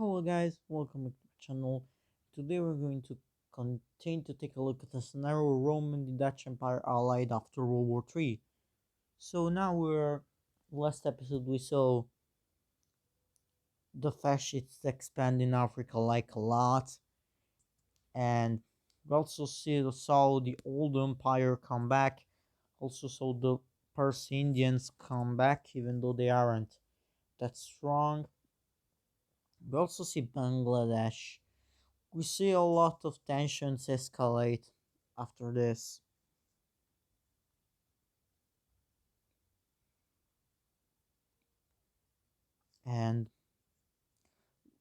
Hello guys, welcome back to the channel. Today we're going to continue to take a look at the scenario where Rome and the Dutch Empire allied after World War III. So now last episode we saw the fascists expand in Africa like a lot, and we also saw the old empire come back, also saw the Persian Indians come back even though they aren't that strong. We also see Bangladesh. We see a lot of tensions escalate after this. And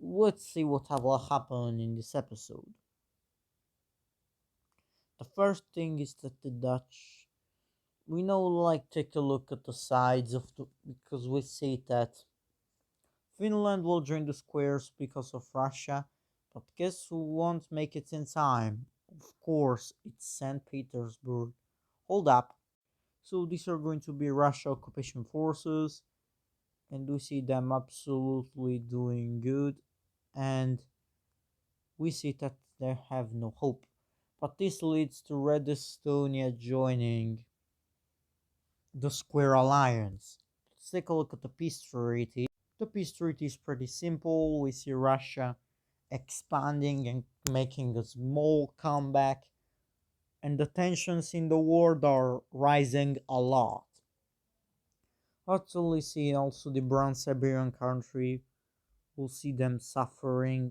let's see what will happen in this episode. The first thing is that the Dutch, we know, like, take a look at the sides of the, because we see that Finland will join the squares because of Russia, but guess who won't make it in time? Of course, it's St. Petersburg. Hold up. So these are going to be Russia occupation forces, and we see them absolutely doing good, and we see that they have no hope. But this leads to Red Estonia joining the Square Alliance. Let's take a look at the peace treaty. The peace treaty is pretty simple. We see Russia expanding and making a small comeback, and the tensions in the world are rising a lot. Actually, see also the Brown Siberian country. We'll see them suffering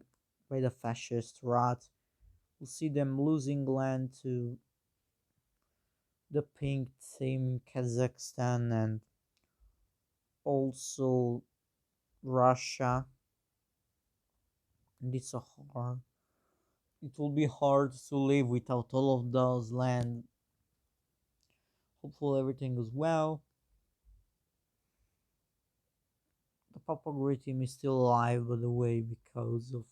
by the fascist rot. We'll see them losing land to the pink team Kazakhstan and also Russia. And it's a hard. It will be hard to live without all of those land. Hopefully everything goes well. The Papua team is still alive, by the way, because of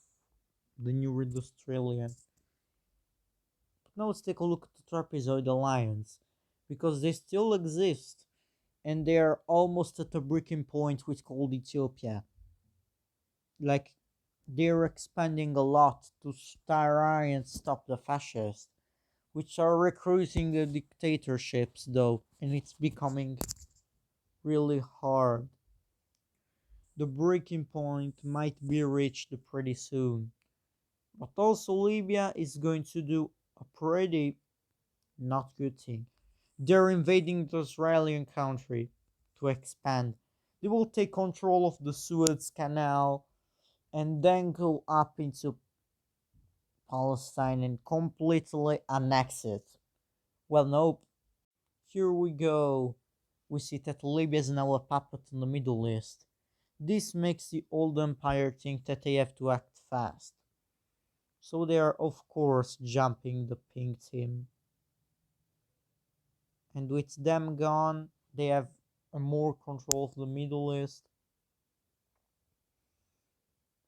the new Red Australian. Now let's take a look at the Trapezoid Alliance, because they still exist, and they are almost at a breaking point with called Ethiopia. Like, they're expanding a lot to try and stop the fascists, which are recruiting the dictatorships though, and it's becoming really hard. The breaking point might be reached pretty soon. But also Libya is going to do a pretty not good thing. They're invading the Israeli country to expand. They will take control of the Suez Canal and then go up into Palestine and completely annex it. Well, nope. Here we go. We see that Libya is now a puppet in the Middle East. This makes the old empire think that they have to act fast. So they are, of course, jumping the pink team. And with them gone, they have more control of the Middle East.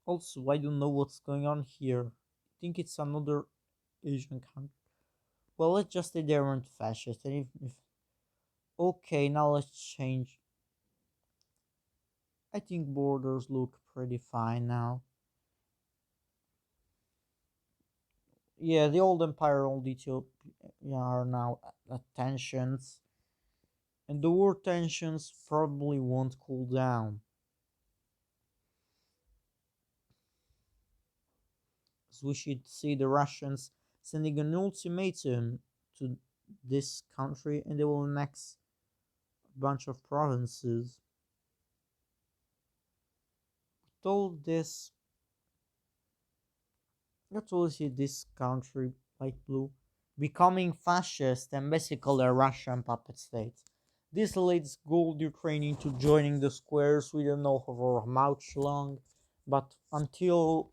Also, I don't know what's going on here. I think it's another Asian country. Well, let's just say they weren't fascist. And if okay, now let's change. I think borders look pretty fine now. Yeah, the old empire, old Ethiopia are now at tensions, and the war tensions probably won't cool down. So we should see the Russians sending an ultimatum to this country, and they will annex a bunch of provinces. Told this, let's all see this country, light blue, becoming fascist and basically a Russian puppet state. This leads gold Ukraine into joining the squares. We don't know for how much long, but until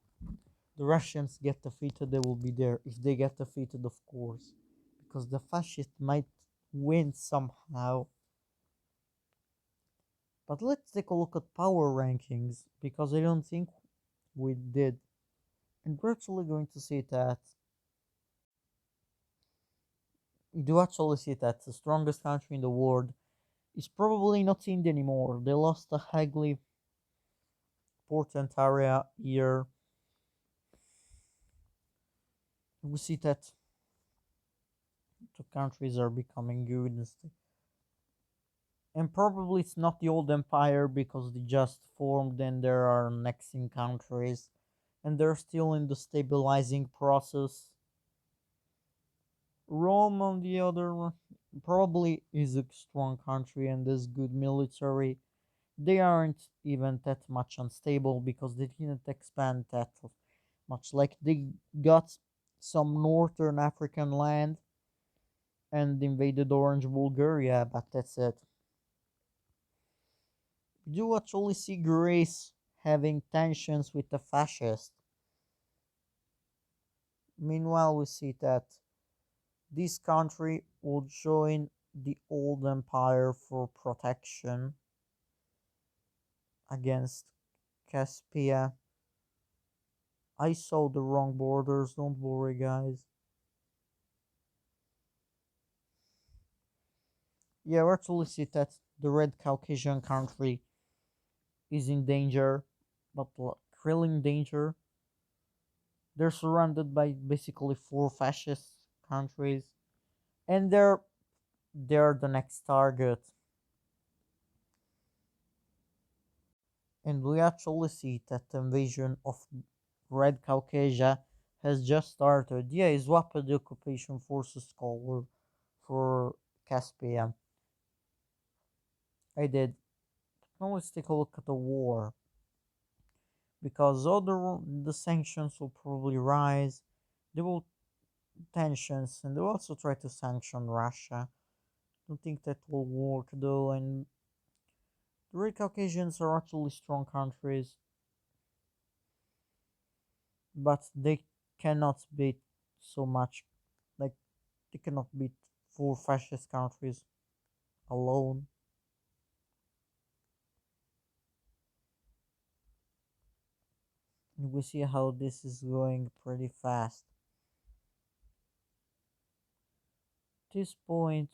the Russians get defeated, they will be there. If they get defeated, of course, because the fascists might win somehow. But let's take a look at power rankings, because I don't think we did. And we're actually going to see that we do actually see that the strongest country in the world is probably not India anymore. They lost a highly important area here. We see that the countries are becoming good and probably it's not the old empire because they just formed and there are annexing countries and they're still in the stabilizing process. Rome, on the other, probably is a strong country and is good military. They aren't even that much unstable because they didn't expand that much. Like they got some northern African land and invaded Orange Bulgaria, but that's it. We do actually see Greece having tensions with the fascists. Meanwhile, we see that this country will join the old empire for protection against Caspia. I saw the wrong borders, don't worry, guys. Yeah, we actually see that the Red Caucasian country is in danger, but really in danger. They're surrounded by basically four fascist countries, and they're the next target. And we actually see that the invasion of Red Caucasia has just started. Yeah, it's what the occupation forces call for Caspia. I did. Now let's take a look at the war. Because other the sanctions will probably rise, there will tensions, and they'll also try to sanction Russia. Don't think that will work though, and the Red Caucasians are actually strong countries, but they cannot beat so much. Like they cannot beat four fascist countries alone. And we see how this is going pretty fast. At this point,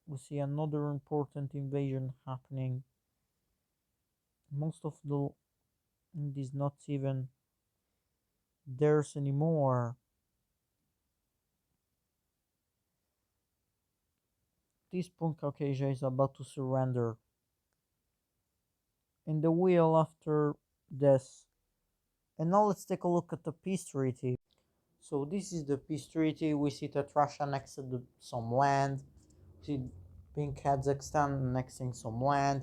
we see another important invasion happening. Most of the it is not even theirs anymore. This point, Caucasia is about to surrender. And the wheel after this. And now let's take a look at the peace treaty. So this is the peace treaty. We see that Russia annexed some land. We see Pink Kazakhstan annexing some land.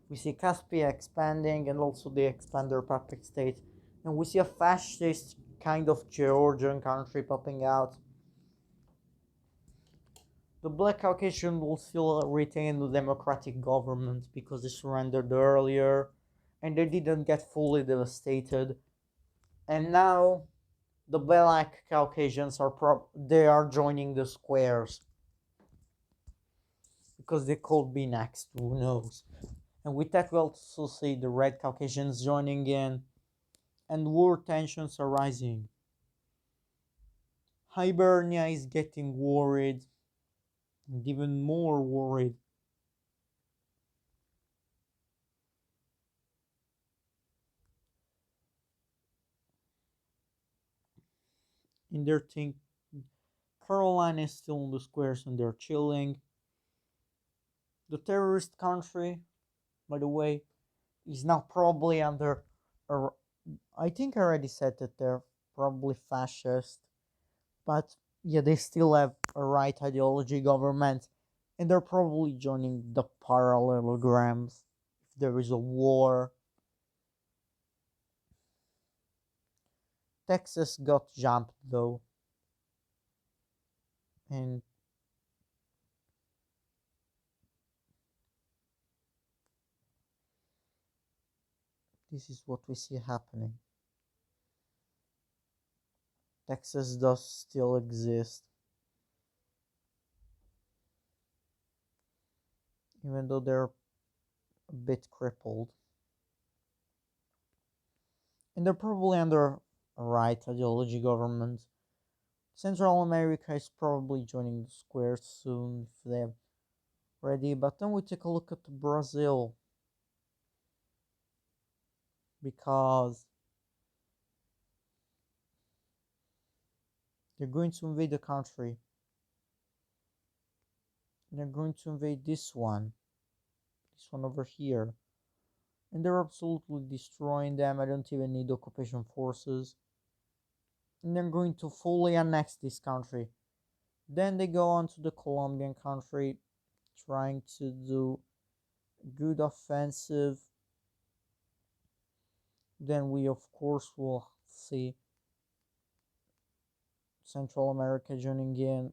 We see Caspia expanding and also they expand their puppet state. And we see a fascist kind of Georgian country popping out. The Black Caucasian will still retain the democratic government because they surrendered earlier and they didn't get fully devastated. And now the Black Caucasians they are joining the squares because they could be next, who knows. And with that we'll also see the Red Caucasians joining in and war tensions are rising. Hibernia is getting worried and even more worried. In their think Carolina is still in the squares and they're chilling. The terrorist country, by the way, is now probably under. I think I already said that they're probably fascist, but yeah, they still have a right ideology government, and they're probably joining the parallelograms if there is a war. Texas got jumped though, and this is what we see happening. Texas does still exist, even though they're a bit crippled. And they're probably under a right ideology government. Central America is probably joining the square soon if they're ready. But then we take a look at Brazil because They're going to invade the country. They're going to invade this one over here. And they're absolutely destroying them. I don't even need occupation forces. And they're going to fully annex this country. Then they go on to the Colombian country, trying to do good offensive. Then we of course will see Central America joining in,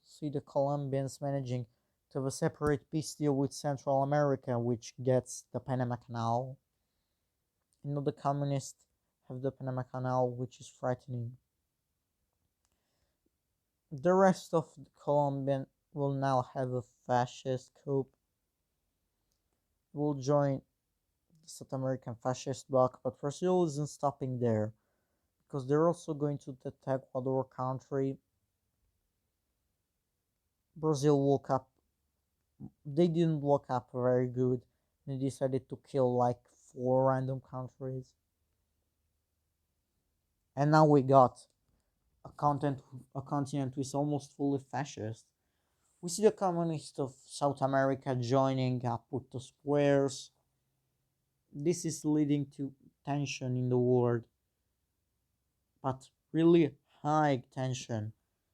see the Colombians managing to have a separate peace deal with Central America, which gets the Panama Canal. The communists have the Panama Canal, which is frightening. The rest of the Colombian will now have a fascist coup, will join the South American fascist bloc, but Brazil isn't stopping there because they're also going to the Ecuador country. Brazil woke up, they didn't woke up very good. They decided to kill like 4 random countries. And now we got a continent which is almost fully fascist. We see the communists of South America joining up with the squares. This is leading to tension in the world, but really high tension.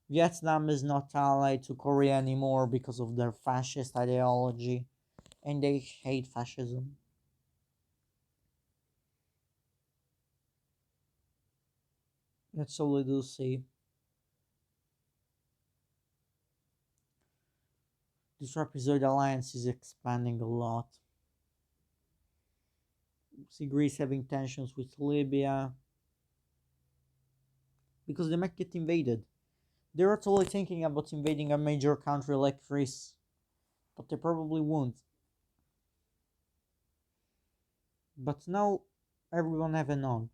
Vietnam is not allied to Korea anymore because of their fascist ideology, and they hate fascism. That's all we do see. This trapezoid alliance is expanding a lot. We see Greece having tensions with Libya because they might get invaded. They're totally thinking about invading a major country like Greece, but they probably won't. But now everyone have enough.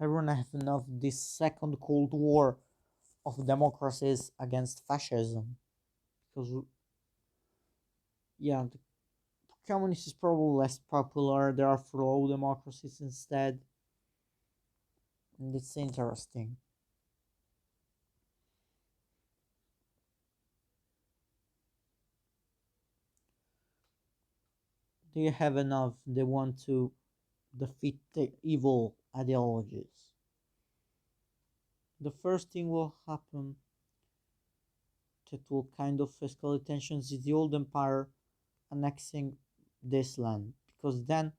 Everyone have enough this second Cold War of democracies against fascism. Because yeah, the communist is probably less popular. There are flow democracies instead. And it's interesting. They have enough. They want to defeat the evil ideologies. The first thing will happen that will kind of escalate tensions is the old empire annexing this land, because then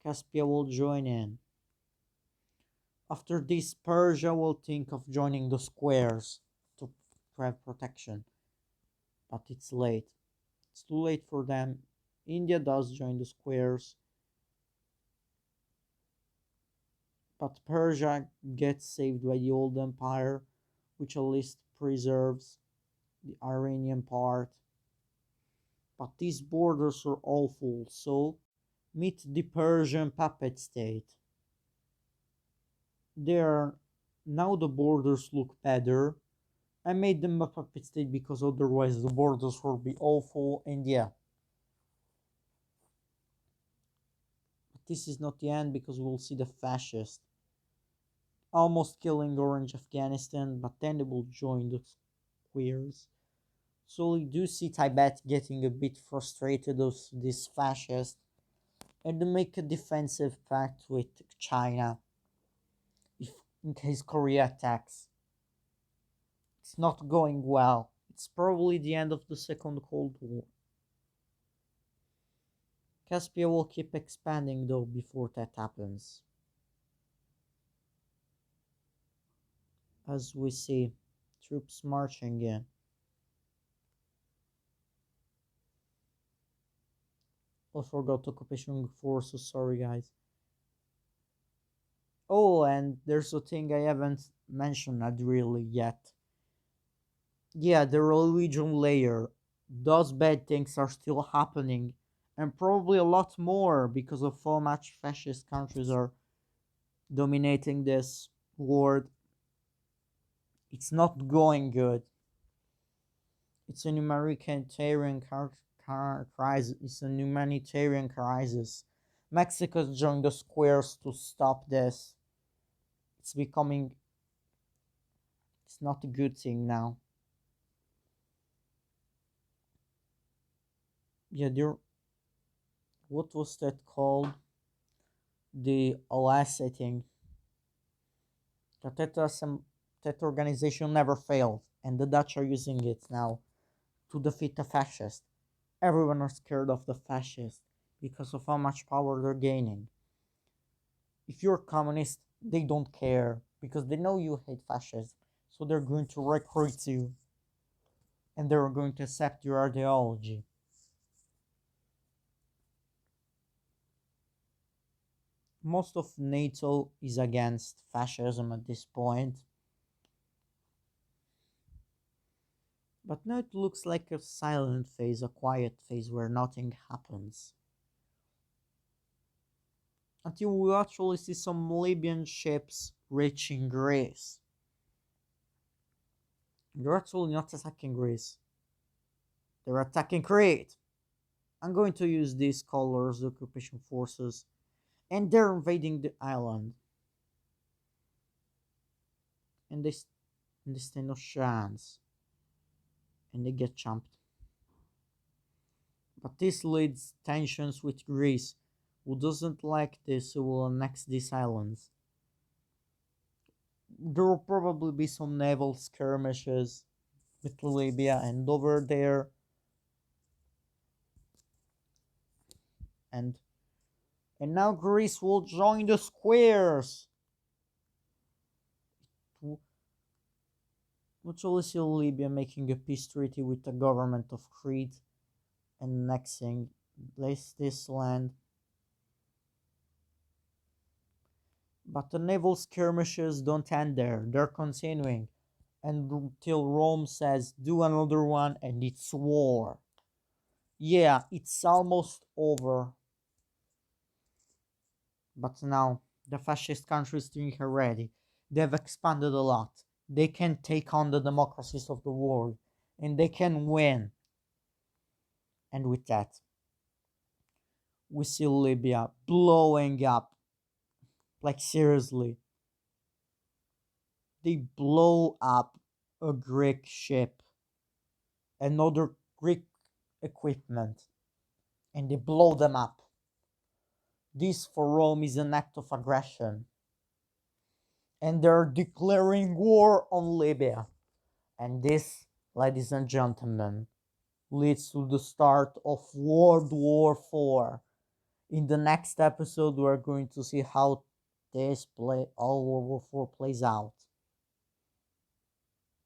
Caspia will join in. After this, Persia will think of joining the squares to have protection, but it's late. It's too late for them. India does join the squares, but Persia gets saved by the old empire, which at least preserves the Iranian part. But these borders are awful, so meet the Persian puppet state. There, now the borders look better. I made them a puppet state because otherwise the borders would be awful, and yeah. But this is not the end because we'll see the fascists almost killing Orange Afghanistan, but then they will join the squares. So we do see Tibet getting a bit frustrated of this fascist and to make a defensive pact with China if in case Korea attacks. It's not going well. It's probably the end of the Second Cold War. Caspia will keep expanding though before that happens. As we see troops marching in. I forgot occupation forces, sorry guys. Oh, and there's a thing I haven't mentioned really yet. Yeah, the religion layer. Those bad things are still happening, and probably a lot more because of how much fascist countries are dominating this world. It's not going good. It's an humanitarian crisis. It's a humanitarian crisis. Mexico's joined the squares to stop this. It's becoming It's not a good thing now. Yeah, there. What was that called? The OS, I think. That organization never failed, and the Dutch are using it now to defeat the fascists. Everyone is scared of the fascists because of how much power they're gaining. If you're communist, they don't care because they know you hate fascists, so they're going to recruit you and they're going to accept your ideology. Most of NATO is against fascism at this point, but now it looks like a silent phase, a quiet phase where nothing happens. Until we actually see some Libyan ships reaching Greece. They're actually not attacking Greece, they're attacking Crete. I'm going to use these colors, the occupation forces, and they're invading the island. And they stand no chance. And they get jumped. But this leads tensions with Greece, who doesn't like this, who will annex these islands. There will probably be some naval skirmishes with Libya and over there, and now Greece will join the squares. Mutually see Libya making a peace treaty with the government of Crete and annexing this land. But the naval skirmishes don't end there, they're continuing. And until Rome says, do another one, and it's war. Yeah, it's almost over. But now, the fascist countries think are ready. They've expanded a lot. They can take on the democracies of the world. And they can win. And with that, we see Libya blowing up. Like, seriously. They blow up a Greek ship, another Greek equipment, and they blow them up. This for Rome is an act of aggression. And they're declaring war on Libya. And this, ladies and gentlemen, leads to the start of World War IV. In the next episode, we're going to see how all World War IV plays out.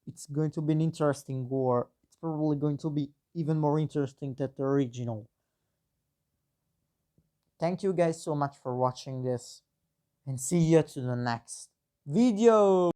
It's going to be an interesting war. It's probably going to be even more interesting than the original. Thank you guys so much for watching this, and see you to the next video.